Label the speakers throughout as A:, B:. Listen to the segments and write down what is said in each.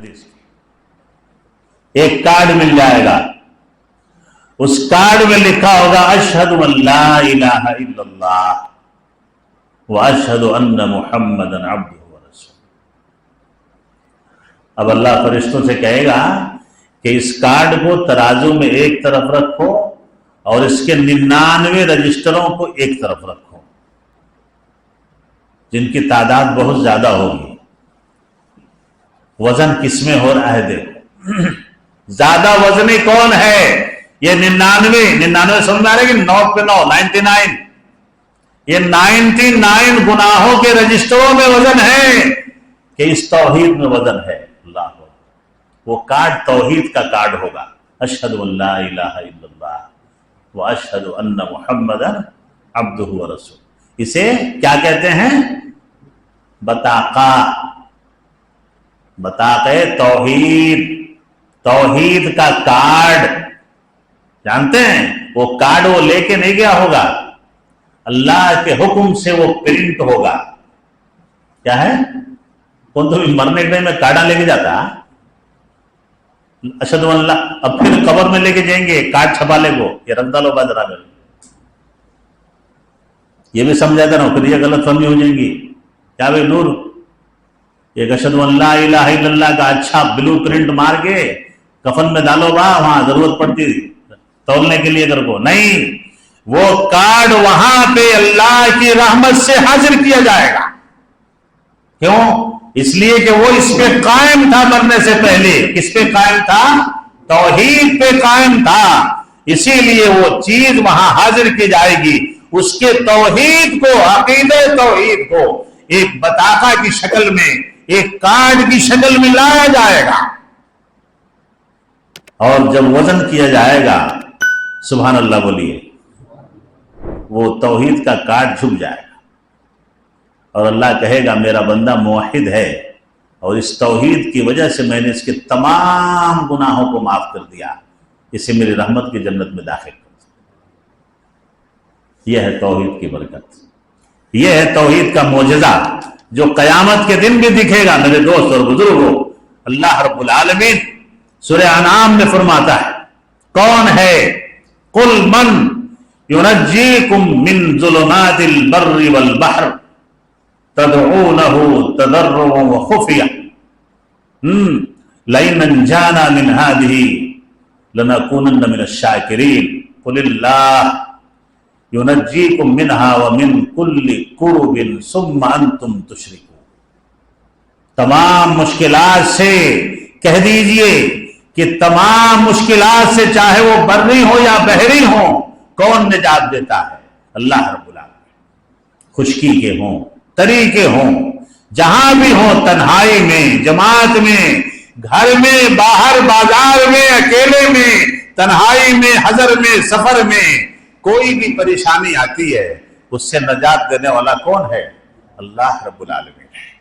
A: حدیث کی. ایک کارڈ مل جائے گا, اس کارڈ میں لکھا ہوگا اشہد ان لا الہ الا اللہ واشہد ان محمدا عبدہ ورسولہ. اب اللہ فرشتوں سے کہے گا کہ اس کارڈ کو ترازو میں ایک طرف رکھو اور اس کے 99 رجسٹروں کو ایک طرف رکھو, جن کی تعداد بہت زیادہ ہوگی. وزن کس میں ہو رہا ہے دیکھو, زیادہ وزنی کون ہے؟ یہ 99 سمجھ میں آ رہا ہے کہ 9 پہ 9 99, یہ 99 گناہوں کے رجسٹروں میں وزن ہے کہ اس توحید میں وزن ہے. اللہ وہ کارڈ توحید کا کارڈ ہوگا, اشہد ان لا الہ الا اللہ واشہد ان محمدا عبدہ ورسولہ. اسے کیا کہتے ہیں؟ بطاقہ توحید, توحید کا کارڈ. جانتے ہیں وہ کارڈ وہ لے کے نہیں گیا ہوگا, اللہ کے حکم سے وہ پرنٹ ہوگا. کیا ہے؟ کون تو مرنے کے میں کارڈا لے کے جاتا, اشہد ان اللہ, اب پھر قبر میں لے کے جائیں گے کارڈ چھپا لے کو, یہ رکھ ڈالو بادرا میں. یہ بھی سمجھا تھا نا, پھر یہ غلط فہمی ہو جائیں گی. کیا بھائی نور, ایک اشہد ان لا الہ الا اللہ کا اچھا بلو پرنٹ مار کے کفن میں ڈالو با, وہاں ضرورت پڑتی تولنے کے لیے کو نہیں. وہ کارڈ وہاں پہ اللہ کی رحمت سے حاضر کیا جائے گا. کیوں؟ اس لیے کہ وہ اس پہ قائم تھا مرنے سے پہلے. کس پہ قائم تھا؟ توحید پہ قائم تھا. اسی لیے وہ چیز وہاں حاضر کی جائے گی. اس کے توحید کو, عقیدہ توحید کو ایک بطاقہ کی شکل میں, ایک کارڈ کی شکل میں لایا جائے گا. اور جب وزن کیا جائے گا, سبحان اللہ بولیے, وہ توحید کا کارڈ جھک جائے گا اور اللہ کہے گا میرا بندہ موحد ہے اور اس توحید کی وجہ سے میں نے اس کے تمام گناہوں کو معاف کر دیا, اسے میری رحمت کی جنت میں داخل کر دیا. یہ ہے توحید کی برکت, یہ ہے توحید کا معجزہ جو قیامت کے دن بھی دکھے گا. میرے دوست اور بزرگوں, اللہ رب العالمین سورہ انعام میں فرماتا ہے کون ہے؟ قل من ينجيكم من ظلمات البر والبحر تدعونه تضرعا وخفيا لئن انجانا من هذه لنكونن من الشاكرين قل الله ينجيكم منها ومن كل كرب ثم انتم تشركون. تمام مشکلات سے کہہ دیجئے کہ تمام مشکلات سے, چاہے وہ بری ہو یا بحری ہو, کون نجات دیتا ہے؟ اللہ رب العالمین. خشکی کے ہوں, تری کے ہوں, جہاں بھی ہوں, تنہائی میں, جماعت میں, گھر میں, باہر بازار میں, اکیلے میں, تنہائی میں, حضر میں, سفر میں, کوئی بھی پریشانی آتی ہے اس سے نجات دینے والا کون ہے؟ اللہ رب العالمین ہے.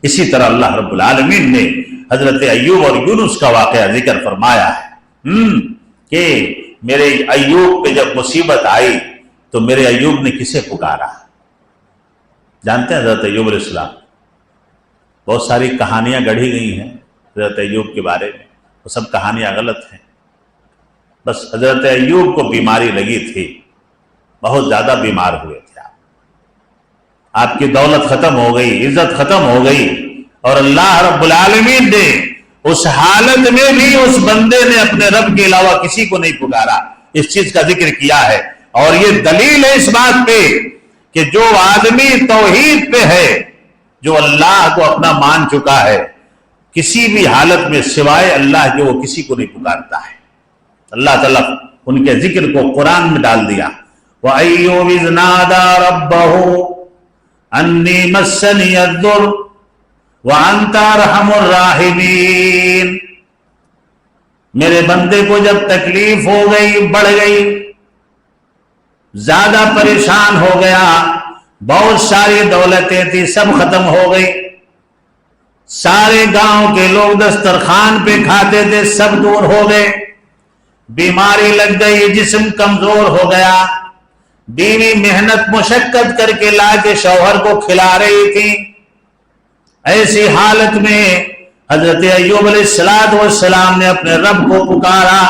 A: اسی طرح اللہ رب العالمین نے حضرت ایوب اور یونس کا واقعہ ذکر فرمایا ہے کہ میرے ایوب پہ جب مصیبت آئی تو میرے ایوب نے کسے پکارا؟ جانتے ہیں حضرت ایوب علیہ السلام, بہت ساری کہانیاں گڑھی گئی ہیں حضرت ایوب کے بارے میں, وہ سب کہانیاں غلط ہیں. بس حضرت ایوب کو بیماری لگی تھی, بہت زیادہ بیمار ہوئے تھے. آپ کی دولت ختم ہو گئی, عزت ختم ہو گئی, اور اللہ رب العالمین نے اس حالت میں بھی اس بندے نے اپنے رب کے علاوہ کسی کو نہیں پکارا. اس چیز کا ذکر کیا ہے, اور یہ دلیل ہے اس بات پہ کہ جو آدمی توحید پہ ہے, جو اللہ کو اپنا مان چکا ہے, کسی بھی حالت میں سوائے اللہ کے وہ کسی کو نہیں پکارتا ہے. اللہ تعالیٰ ان کے ذکر کو قرآن میں ڈال دیا. وَأَيُّوبَ إِذْ نَادَى رَبَّهُ أَنِّي مَسَّنِيَ الضُّرُّ وَأَنْتَ أَرْحَمُ الرَّاحِمِينَ. میرے بندے کو جب تکلیف ہو گئی, بڑھ گئی, زیادہ پریشان ہو گیا, بہت ساری دولتیں تھی سب ختم ہو گئی, سارے گاؤں کے لوگ دسترخوان پہ کھاتے تھے سب دور ہو گئے, بیماری لگ گئی, جسم کمزور ہو گیا, بیوی محنت مشقت کر کے لا کے شوہر کو کھلا رہی تھی. ایسی حالت میں حضرت ایوب علیہ السلام نے اپنے رب کو پکارا.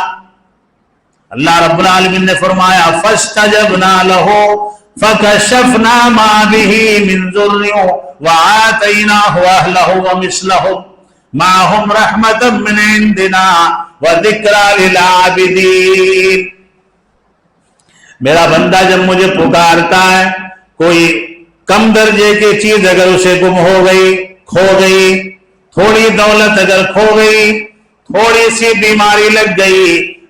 A: اللہ رب العالمین نے فرمایا فاستجبنا له فکشفنا ما به من ضر وآتیناہ اہلہ ومثلہم معہم رحمتا من عندنا وذکرى للعابدین. میرا بندہ جب مجھے پکارتا ہے، کوئی کم درجے کی چیز اگر اسے گم ہو گئی، کھو گئی، تھوڑی دولت اگر کھو گئی، تھوڑی سی بیماری لگ گئی،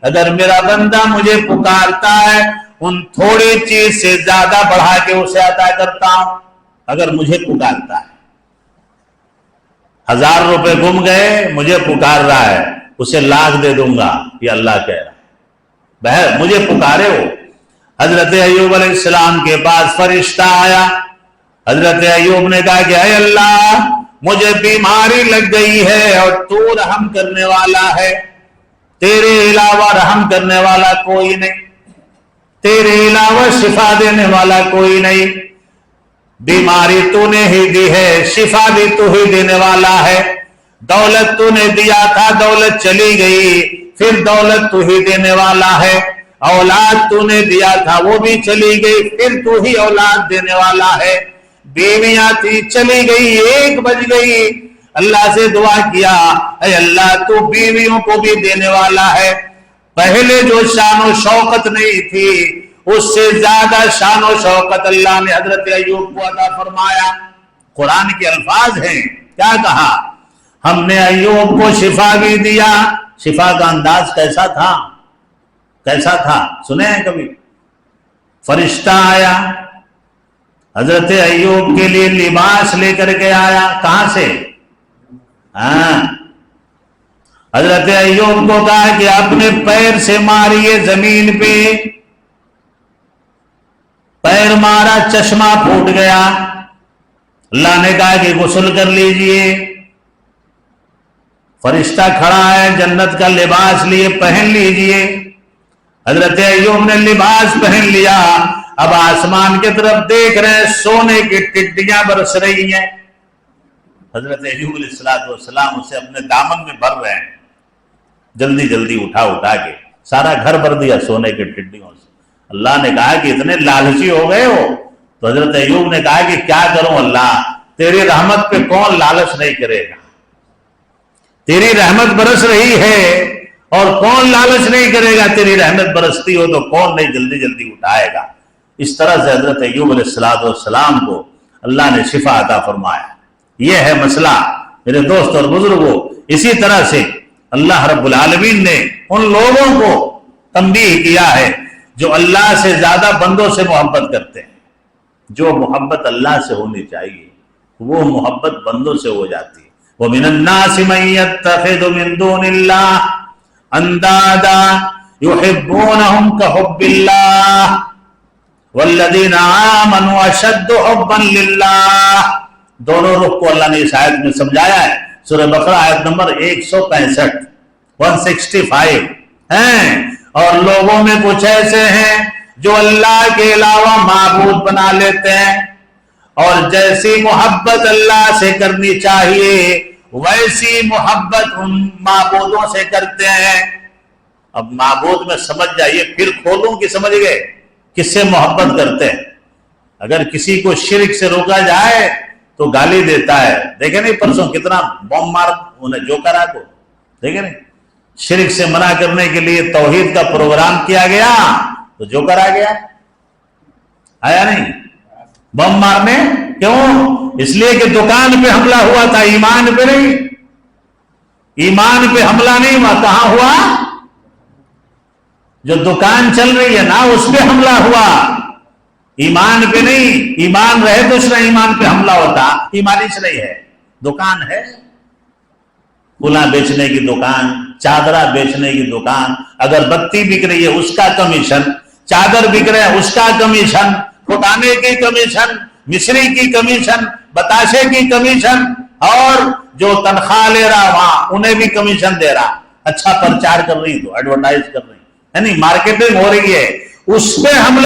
A: اگر میرا بندہ مجھے پکارتا ہے ان تھوڑی چیز سے زیادہ بڑھا کے اسے عطا کرتا ہوں. اگر مجھے پکارتا ہے، 1000 روپے گم گئے، مجھے پکار رہا ہے، اسے 1,00,000 دے دوں گا، یہ اللہ کہہ رہا ہے. بہر مجھے پکارے ہو. حضرت ایوب علیہ السلام کے پاس فرشتہ آیا. حضرت ایوب نے کہا کہ اے اللہ، مجھے بیماری لگ گئی ہے اور تو رحم کرنے والا ہے، تیرے علاوہ رحم کرنے والا کوئی نہیں، تیرے علاوہ شفا دینے والا کوئی نہیں. بیماری تو نے ہی دی ہے، شفا بھی تو ہی دینے والا ہے. دولت تو نے دیا تھا، دولت چلی گئی، پھر دولت تو ہی دینے والا ہے. اولاد تو نے دیا تھا، وہ بھی چلی گئی، پھر تو ہی اولاد دینے والا ہے. بیویاں تھی، چلی گئی، ایک بج گئی. اللہ سے دعا کیا اے اللہ تو بیویوں کو بھی دینے والا ہے. پہلے جو شان و شوقت نہیں تھی اس سے زیادہ شان و شوقت اللہ نے حضرت ایوب کو عطا فرمایا. قرآن کے الفاظ ہیں، کیا کہا؟ ہم نے ایوب کو شفا بھی دیا. شفا کا انداز کیسا تھا؟ کیسا تھا سنے ہیں کبھی؟ فرشتہ آیا، حضرت ایوب کے لیے لباس لے کر کے آیا. کہاں سے؟ حضرت ایوب کو کہا کہ اپنے پیر سے ماریے زمین پہ. پیر مارا، چشمہ پھوٹ گیا. اللہ نے کہا کہ غسل کر لیجئے. فرشتہ کھڑا ہے، جنت کا لباس لیے پہن لیجئے. حضرت ایوب نے لباس پہن لیا. اب آسمان کی طرف دیکھ رہے ہیں، سونے کی ٹڈیاں برس رہی ہیں. حضرت ایوب علیہ السلام اسے اپنے دامن میں بھر رہے ہیں، جلدی جلدی اٹھا کے سارا گھر بھر دیا سونے کی ٹڈیوں سے. اللہ نے کہا کہ اتنے لالچی ہو گئے ہو. تو حضرت ایوب نے کہا کہ کیا کروں اللہ، تیری رحمت پہ کون لالچ نہیں کرے گا؟ تیری رحمت برس رہی ہے اور کون لالچ نہیں کرے گا؟ تیری رحمت برستی ہو تو کون نہیں جلدی جلدی اٹھائے گا؟ اس طرح سے حضرت ایوب علیہ السلام کو اللہ نے شفا عطا فرمایا. یہ ہے مسئلہ میرے دوست اور بزرگوں. اسی طرح سے اللہ رب العالمین نے ان لوگوں کو تنبیہ کیا ہے جو اللہ سے زیادہ بندوں سے محبت کرتے ہیں. جو محبت اللہ سے ہونی چاہیے وہ محبت بندوں سے ہو جاتی ہے. وَمِنَ النَّاسِ مَن يَتَّخِذُ مِن دُونِ اللَّهِ أَندَادًا يُحِبُّونَهُمْ كَحُبِّ اللَّهِ وَالَّذِينَ آمَنُوا أَشَدُّ حُبًّا لِلَّهِ. دونوں رخ کو اللہ نے اس آیت میں سمجھایا ہے. سورہ بقرہ آیت نمبر 165 165 ہیں. اور لوگوں میں کچھ ایسے ہیں جو اللہ کے علاوہ معبود بنا لیتے ہیں، اور جیسی محبت اللہ سے کرنی چاہیے ویسی محبت ان معبودوں سے کرتے ہیں. اب معبود میں سمجھ جائیے، پھر کھولوں کی سمجھ گئے کس سے محبت کرتے ہیں. اگر کسی کو شرک سے روکا جائے تو گالی دیتا ہے. دیکھیں نہیں پرسوں کتنا بم مار انہیں جوکرا کو، دیکھیں نہیں. شرک سے منع کرنے کے لیے توحید کا پروگرام کیا گیا تو جوکر آ گیا، آیا نہیں بم مارنے. کیوں؟ اس لیے کہ دکان پہ حملہ ہوا تھا، ایمان پہ نہیں. ایمان پہ حملہ نہیں ہوا، کہاں ہوا؟ جو دکان چل رہی ہے نا اس پہ حملہ ہوا، ایمان پہ نہیں. ایمان رہے تو اس نے ایمان پہ حملہ ہوتا. ایمانی سے نہیں ہے. دکان ہے، پھولا بیچنے کی دکان، چادرہ بیچنے کی دکان، اگر بتی بک رہی ہے اس کا کمیشن، چادر بک رہے ہیں اس کا کمیشن، پھٹانے کی کمیشن، مصری کی کمیشن، بتاشے کی کمیشن، اور جو تنخواہ لے رہا وہاں انہیں بھی کمیشن دے رہا. اچھا پرچار کر رہی تو ایڈورٹائز کر رہی، یعنی مارکیٹنگ ہو رہی ہے. اس پہ ہم